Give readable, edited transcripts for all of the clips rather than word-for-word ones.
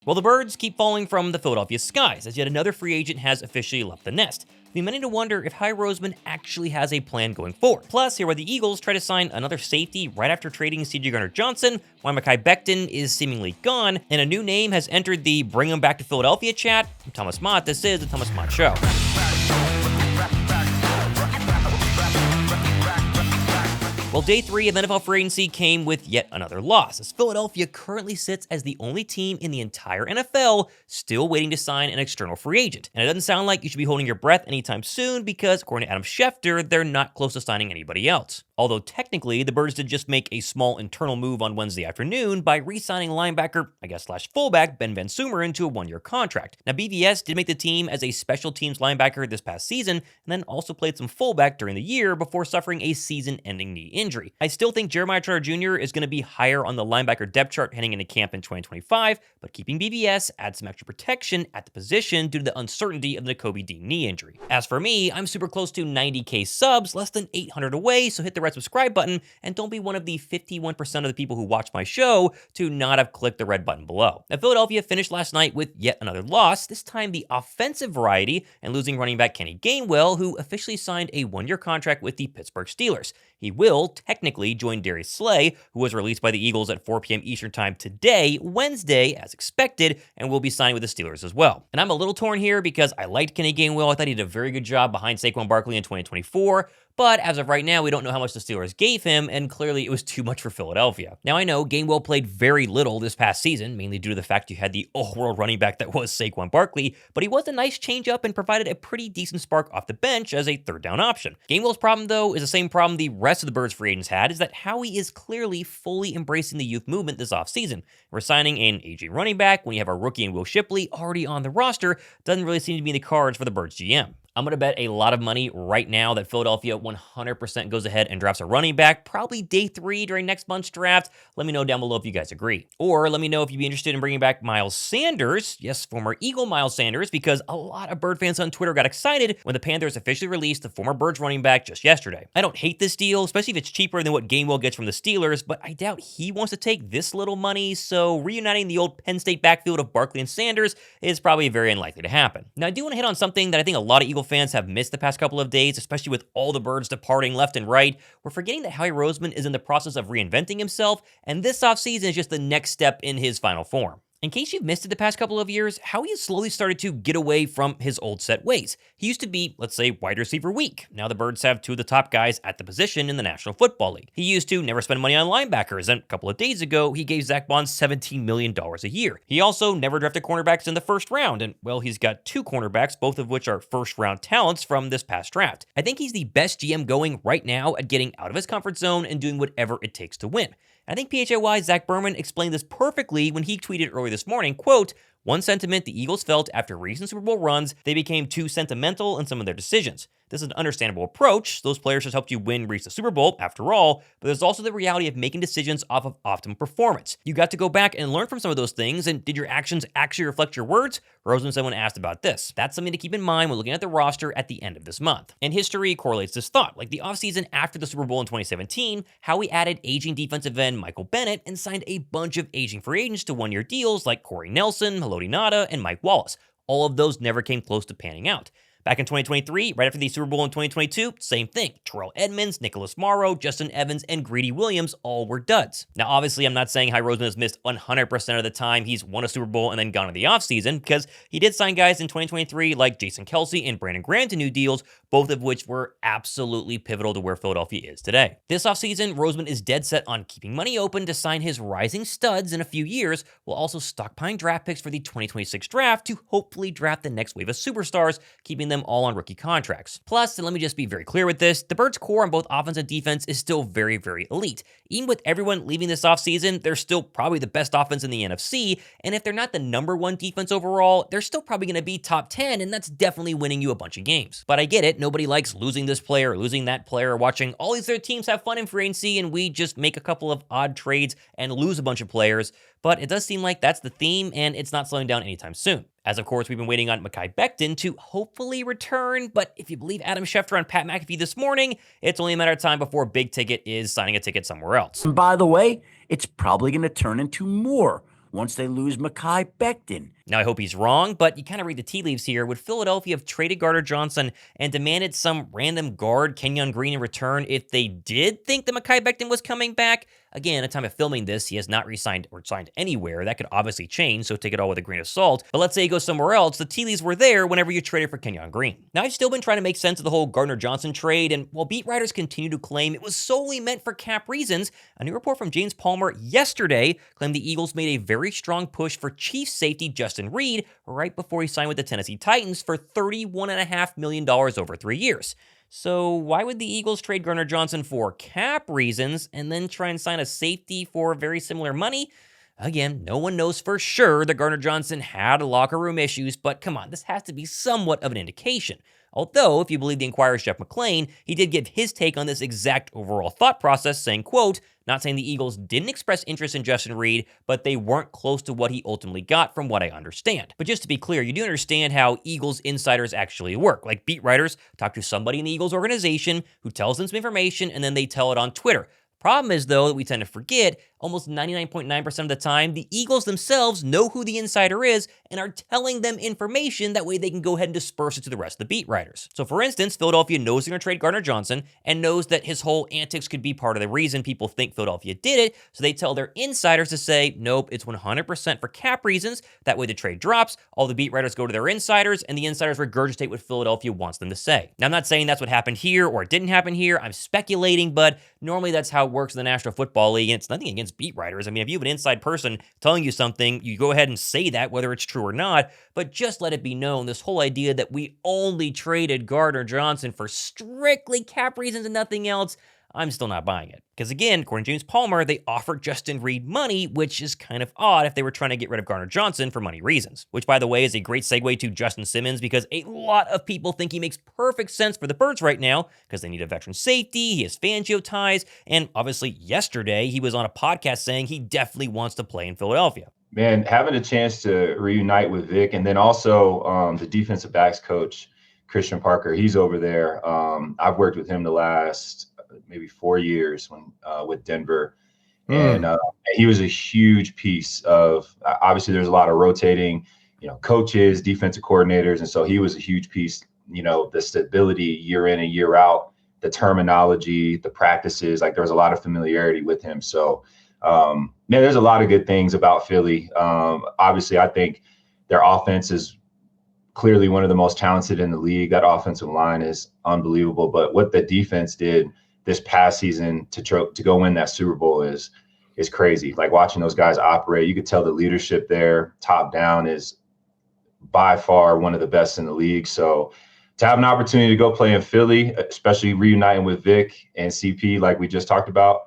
Well, the birds keep falling from the Philadelphia skies, as yet another free agent has officially left the nest, leaving many to wonder if Howie Roseman actually has a plan going forward. Plus, here where the Eagles try to sign another safety right after trading CJ Gardner-Johnson, while Mekhi Becton is seemingly gone, and a new name has entered the Bring Him Back to Philadelphia chat. I'm Thomas Mott, this is the Thomas Mott Show. Well, day 3 of NFL free agency came with yet another loss, as Philadelphia currently sits as the only team in the entire NFL still waiting to sign an external free agent. And it doesn't sound like you should be holding your breath anytime soon because, according to Adam Schefter, they're not close to signing anybody else. Although technically, the Birds did just make a small internal move on Wednesday afternoon by re-signing linebacker, slash fullback, Ben VanSumeren to a 1-year contract. Now, BVS did make the team as a special teams linebacker this past season, and then also played some fullback during the year before suffering a season-ending knee injury. I still think Jeremiah Trotter Jr. is going to be higher on the linebacker depth chart heading into camp in 2025, but keeping BVS adds some extra protection at the position due to the uncertainty of the Kobe Dean knee injury. As for me, I'm super close to 90k subs, less than 800 away, so hit the red subscribe button and don't be one of the 51% of the people who watch my show to not have clicked the red button below. Now, Philadelphia finished last night with yet another loss, this time the offensive variety, and losing running back Kenny Gainwell, who officially signed a 1-year contract with the Pittsburgh Steelers. He will technically join Darius Slay, who was released by the Eagles at 4 p.m. Eastern Time today, Wednesday, as expected, and will be signing with the Steelers as well. And I'm a little torn here because I liked Kenny Gainwell. I thought he did a very good job behind Saquon Barkley in 2024. But as of right now, we don't know how much the Steelers gave him, and clearly it was too much for Philadelphia. Now, I know Gainwell played very little this past season, mainly due to the fact you had the all-world running back that was Saquon Barkley, but he was a nice change-up and provided a pretty decent spark off the bench as a third-down option. Gainwell's problem, though, is the same problem the rest of the Birds free agents had, is that Howie is clearly fully embracing the youth movement this offseason. We're signing an aging running back when you have a rookie in Will Shipley already on the roster doesn't really seem to be in the cards for the Birds GM. I'm going to bet a lot of money right now that Philadelphia 100% goes ahead and drafts a running back, probably day 3 during next month's draft. Let me know down below if you guys agree. Or let me know if you'd be interested in bringing back Miles Sanders, yes, former Eagle Miles Sanders, because a lot of Bird fans on Twitter got excited when the Panthers officially released the former Birds running back just yesterday. I don't hate this deal, especially if it's cheaper than what Gainwell gets from the Steelers, but I doubt he wants to take this little money, so reuniting the old Penn State backfield of Barkley and Sanders is probably very unlikely to happen. Now, I do want to hit on something that I think a lot of Eagle fans have missed the past couple of days, especially with all the Birds departing left and right. We're forgetting that Howie Roseman is in the process of reinventing himself, and this offseason is just the next step in his final form. In case you've missed it the past couple of years, Howie has slowly started to get away from his old set ways. He used to be, let's say, wide receiver weak. Now the Birds have 2 of the top guys at the position in the National Football League. He used to never spend money on linebackers, and a couple of days ago, he gave Zach Bond $17 million a year. He also never drafted cornerbacks in the first round, and, well, he's got 2 cornerbacks, both of which are first-round talents from this past draft. I think he's the best GM going right now at getting out of his comfort zone and doing whatever it takes to win. I think PHAY's Zach Berman explained this perfectly when he tweeted earlier this morning, quote, "One sentiment the Eagles felt after recent Super Bowl runs, they became too sentimental in some of their decisions. This is an understandable approach. Those players just helped you reach the Super Bowl, after all, but there's also the reality of making decisions off of optimal performance. You got to go back and learn from some of those things, and did your actions actually reflect your words?" Roseman said when asked about this. That's something to keep in mind when looking at the roster at the end of this month. And history correlates this thought. Like the offseason after the Super Bowl in 2017, Howie added aging defensive end Michael Bennett and signed a bunch of aging free agents to 1-year deals like Corey Nelson, Haloti Ngata, and Mike Wallace. All of those never came close to panning out. Back in 2023, right after the Super Bowl in 2022, same thing. Terrell Edmonds, Nicholas Morrow, Justin Evans, and Greedy Williams all were duds. Now, obviously, I'm not saying Howie Roseman has missed 100% of the time he's won a Super Bowl and then gone to the offseason, because he did sign guys in 2023 like Jason Kelce and Brandon Graham to new deals, both of which were absolutely pivotal to where Philadelphia is today. This offseason, Roseman is dead set on keeping money open to sign his rising studs in a few years, while also stockpiling draft picks for the 2026 draft to hopefully draft the next wave of superstars, keeping them all on rookie contracts. Plus, and let me just be very clear with this, the Birds' core on both offense and defense is still very, very elite. Even with everyone leaving this offseason, they're still probably the best offense in the NFC, and if they're not the #1 defense overall, they're still probably going to be top 10, and that's definitely winning you a bunch of games. But I get it, nobody likes losing this player or losing that player, or watching all these other teams have fun in free agency, and we just make a couple of odd trades and lose a bunch of players. But it does seem like that's the theme, and it's not slowing down anytime soon. As of course, we've been waiting on Mekhi Becton to hopefully return, but if you believe Adam Schefter on Pat McAfee this morning, it's only a matter of time before Big Ticket is signing a ticket somewhere else. And by the way, it's probably going to turn into more once they lose Mekhi Becton. Now, I hope he's wrong, but you kind of read the tea leaves here. Would Philadelphia have traded Gardner-Johnson and demanded some random guard, Kenyon Green, in return if they did think that Mekhi Becton was coming back? Again, at the time of filming this, he has not re-signed or signed anywhere. That could obviously change, so take it all with a grain of salt. But let's say he goes somewhere else, the tea leaves were there whenever you traded for Kenyon Green. Now, I've still been trying to make sense of the whole Gardner-Johnson trade, and while beat writers continue to claim it was solely meant for cap reasons, a new report from James Palmer yesterday claimed the Eagles made a very strong push for Chiefs safety Justin Reid right before he signed with the Tennessee Titans for $31.5 million over 3 years. So why would the Eagles trade Gardner-Johnson for cap reasons and then try and sign a safety for very similar money? Again, no one knows for sure that Gardner-Johnson had locker room issues, but come on, this has to be somewhat of an indication. Although, if you believe the Inquirer's Jeff McLean, he did give his take on this exact overall thought process, saying, quote, not saying the Eagles didn't express interest in Justin Reid, but they weren't close to what he ultimately got from what I understand. But just to be clear, you do understand how Eagles insiders actually work. Like beat writers talk to somebody in the Eagles organization who tells them some information and then they tell it on Twitter. Problem is, though, that we tend to forget, almost 99.9% of the time, the Eagles themselves know who the insider is and are telling them information. That way they can go ahead and disperse it to the rest of the beat writers. So, for instance, Philadelphia knows they're going to trade Gardner-Johnson and knows that his whole antics could be part of the reason people think Philadelphia did it, so they tell their insiders to say, nope, it's 100% for cap reasons. That way the trade drops, all the beat writers go to their insiders, and the insiders regurgitate what Philadelphia wants them to say. Now, I'm not saying that's what happened here or it didn't happen here. I'm speculating, but normally that's how it works in the National Football League, and it's nothing against beat writers. I mean, if you have an inside person telling you something, you go ahead and say that, whether it's true or not, but just let it be known, this whole idea that we only traded Gardner-Johnson for strictly cap reasons and nothing else, I'm still not buying it. Because again, according to James Palmer, they offered Justin Reid money, which is kind of odd if they were trying to get rid of Gardner-Johnson for money reasons. Which, by the way, is a great segue to Justin Simmons, because a lot of people think he makes perfect sense for the Birds right now, because they need a veteran safety, he has Fangio ties, and obviously yesterday he was on a podcast saying he definitely wants to play in Philadelphia. Man, having a chance to reunite with Vic, and then also the defensive backs coach, Christian Parker, he's over there. I've worked with him the last maybe 4 years with Denver. And he was a huge piece of, obviously there's a lot of rotating, coaches, defensive coordinators. And so he was a huge piece, the stability year in and year out, the terminology, the practices, like there was a lot of familiarity with him. So, man, there's a lot of good things about Philly. Obviously I think their offense is clearly one of the most talented in the league. That offensive line is unbelievable, but what the defense did this past season to go win that Super Bowl is crazy. Like watching those guys operate, you could tell the leadership there, top down, is by far one of the best in the league. So to have an opportunity to go play in Philly, especially reuniting with Vic and CP, like we just talked about,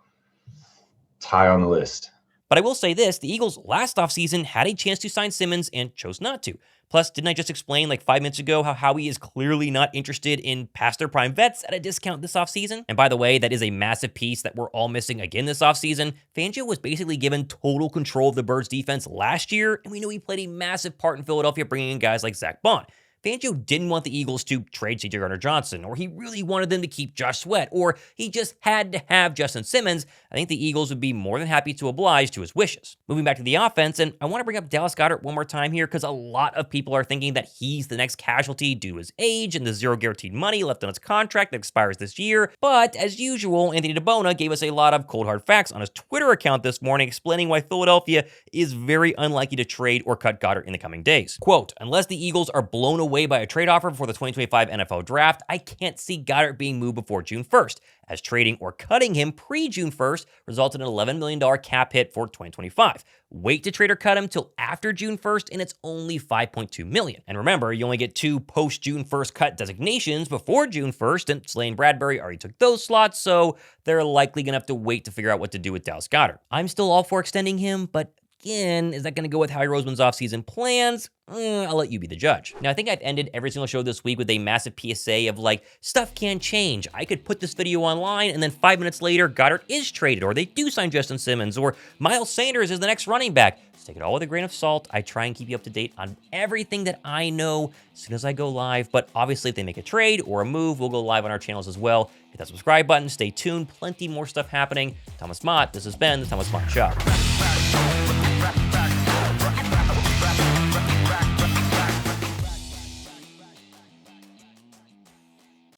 it's high on the list. But I will say this, the Eagles last offseason had a chance to sign Simmons and chose not to. Plus, didn't I just explain like 5 minutes ago how Howie is clearly not interested in past their prime vets at a discount this offseason? And by the way, that is a massive piece that we're all missing again this offseason. Fangio was basically given total control of the Birds defense last year, and we know he played a massive part in Philadelphia bringing in guys like Zach Bond. Fangio didn't want the Eagles to trade CJ Gardner-Johnson, or he really wanted them to keep Josh Sweat, or he just had to have Justin Simmons. I think the Eagles would be more than happy to oblige to his wishes. Moving back to the offense, and I want to bring up Dallas Goedert one more time here, because a lot of people are thinking that he's the next casualty due to his age and the zero guaranteed money left on his contract that expires this year. But as usual, Anthony DeBona gave us a lot of cold hard facts on his Twitter account this morning, explaining why Philadelphia is very unlikely to trade or cut Goedert in the coming days. Quote, unless the Eagles are blown away by a trade offer before the 2025 NFL Draft, I can't see Goedert being moved before June 1st, as trading or cutting him pre-June 1st resulted in an $11 million cap hit for 2025. Wait to trade or cut him till after June 1st, and it's only $5.2 million. And remember, you only get 2 post-June 1st cut designations before June 1st, and Slay and Bradbury already took those slots, so they're likely going to have to wait to figure out what to do with Dallas Goedert. I'm still all for extending him, but again, is that going to go with Howie Roseman's offseason plans? I'll let you be the judge. Now, I think I've ended every single show this week with a massive PSA of like, stuff can change. I could put this video online and then 5 minutes later, Goedert is traded, or they do sign Justin Simmons, or Miles Sanders is the next running back. Just take it all with a grain of salt. I try and keep you up to date on everything that I know as soon as I go live. But obviously, if they make a trade or a move, we'll go live on our channels as well. Hit that subscribe button. Stay tuned. Plenty more stuff happening. Thomas Mott. This has been the Thomas Mott Show.